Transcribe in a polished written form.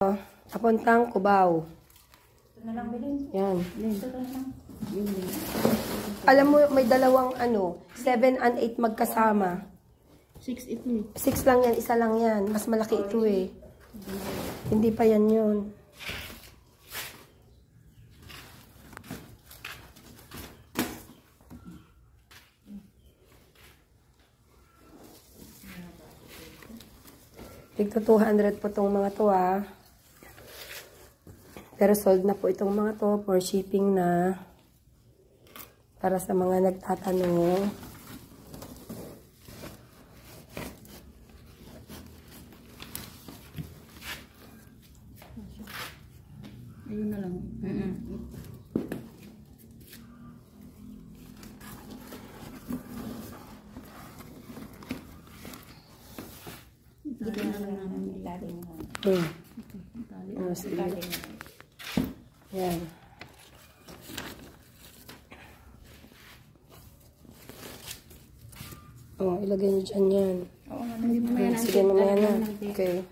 Papuntang Cubao. Ito na lang bilhin. Yan. Ito na lang. Alam mo, may dalawang 7 and 8 magkasama. 6 ito. 6 lang yan, isa lang yan. Mas malaki ito eh. Hindi pa yan yun. Tigto 200 po itong mga to ah. Pero sold na po itong mga to for shipping na. Para sa mga nagtatanong. Ayun na lang. Bigyan na lang namin yung tali mo. Sige. Yan. Ilagay niyo dyan yan. Oo, hindi mo mamaya na. Sige, mamaya na. Okay.